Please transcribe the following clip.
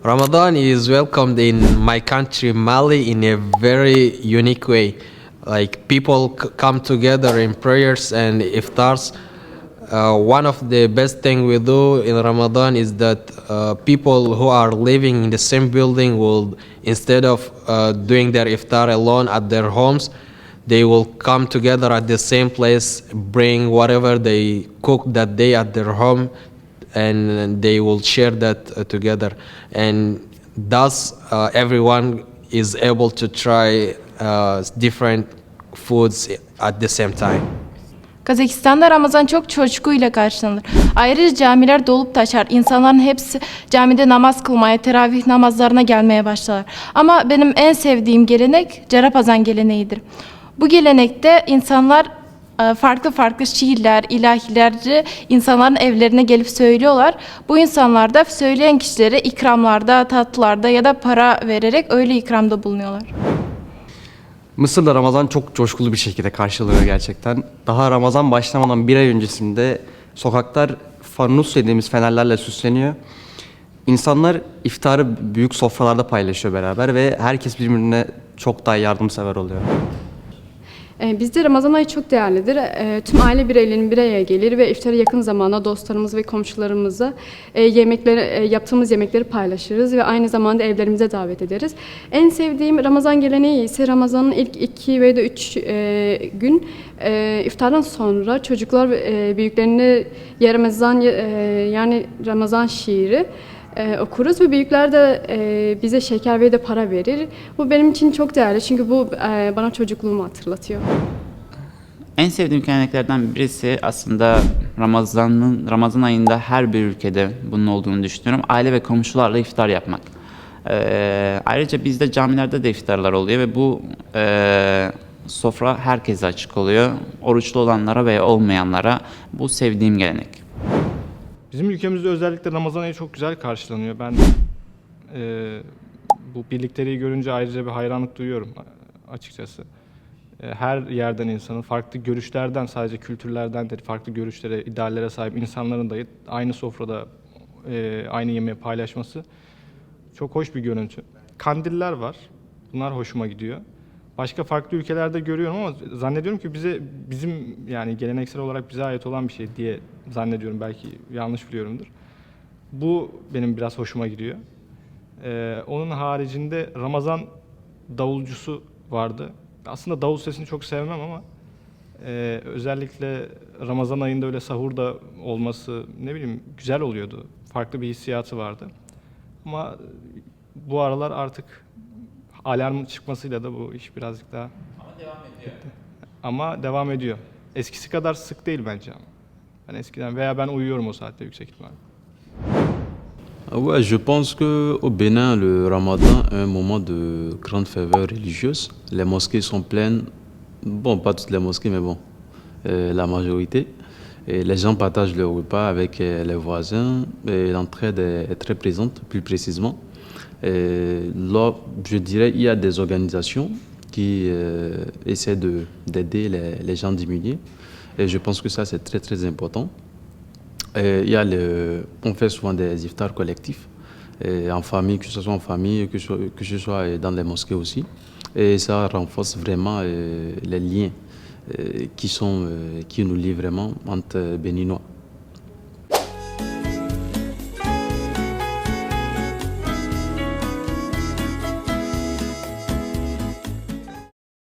Ramadan is welcomed in my country, Mali, in a very unique way. Like people come together in prayers and iftars. One of the best thing we do in Ramadan is that people who are living in the same building will, instead of doing their iftar alone at their homes, they will come together at the same place, bring whatever they cook that day at their home, and they will share that together. And thus, everyone is able to try different foods at the same time. Kazakistan'da Ramazan çok coşkuyla karşılanır. Ayrıca camiler dolup taşar. İnsanların hepsi camide namaz kılmaya, teravih namazlarına gelmeye başlar. Ama benim en sevdiğim gelenek Carapazan geleneğidir. Bu gelenekte insanlar farklı farklı şiirler, ilahileri insanların evlerine gelip söylüyorlar. Bu insanlar da söyleyen kişilere ikramlarda, tatlılarda ya da para vererek öyle ikramda bulunuyorlar. Mısır'da Ramazan çok coşkulu bir şekilde karşılanıyor gerçekten. Daha Ramazan başlamadan bir ay öncesinde sokaklar fanus dediğimiz fenerlerle süsleniyor. İnsanlar iftarı büyük sofralarda paylaşıyor beraber ve herkes birbirine çok daha yardımsever oluyor. Bizde Ramazan ayı çok değerlidir. Tüm aile bireylerinin bir araya gelir ve iftara yakın zamanda dostlarımız ve komşularımızla yaptığımız yemekleri paylaşırız ve aynı zamanda evlerimize davet ederiz. En sevdiğim Ramazan geleneği ise Ramazan'ın ilk 2 veya da 3 gün iftardan sonra çocuklar büyüklerine yani Ramazan şiiri okuruz ve büyükler de bize şeker ve de para verir. Bu benim için çok değerli çünkü bu bana çocukluğumu hatırlatıyor. En sevdiğim geleneklerden birisi aslında Ramazan ayında her bir ülkede bunun olduğunu düşünüyorum. Aile ve komşularla iftar yapmak. Ayrıca bizde camilerde de iftarlar oluyor ve bu sofra herkese açık oluyor. Oruçlu olanlara veya olmayanlara bu sevdiğim gelenek. Bizim ülkemizde özellikle Ramazan ayı çok güzel karşılanıyor. Ben bu birlikteliği görünce ayrıca bir hayranlık duyuyorum açıkçası. Her yerden insanın, farklı görüşlerden, sadece kültürlerden de farklı görüşlere, ideallere sahip insanların da aynı sofrada aynı yemeği paylaşması çok hoş bir görüntü. Kandiller var. Bunlar hoşuma gidiyor. Başka farklı ülkelerde görüyorum ama zannediyorum ki bizim yani geleneksel olarak bize ait olan bir şey diye zannediyorum. Belki yanlış biliyorumdur. Bu benim biraz hoşuma gidiyor. Onun haricinde Ramazan davulcusu vardı. Aslında davul sesini çok sevmem ama özellikle Ramazan ayında öyle sahurda olması ne bileyim güzel oluyordu. Farklı bir hissiyatı vardı. Ama bu aralar artık alarmın çıkmasıyla da bu iş birazcık daha... Ama devam ediyor. Ama devam ediyor. Eskisi kadar sık değil bence ama. Ben eskiden veya ben uyuyorum o saatte yüksek ihtimalle. Ouais, je pense qu'au Bénin, le Ramadan est un moment de grande ferveur religieuse. Les mosquées sont pleines. Bon, pas toutes les mosquées, mais bon, la majorité. Et les gens partagent leur repas avec les voisins. L'entraide est très présente, plus précisément. Là, je dirais il y a des organisations qui essaient d'aider les gens diminués. Et je pense que ça, c'est très, très important. On fait souvent des iftars collectifs, en famille, que ce soit en famille, que ce soit dans les mosquées aussi. Et ça renforce vraiment les liens qui nous lient vraiment entre Béninois.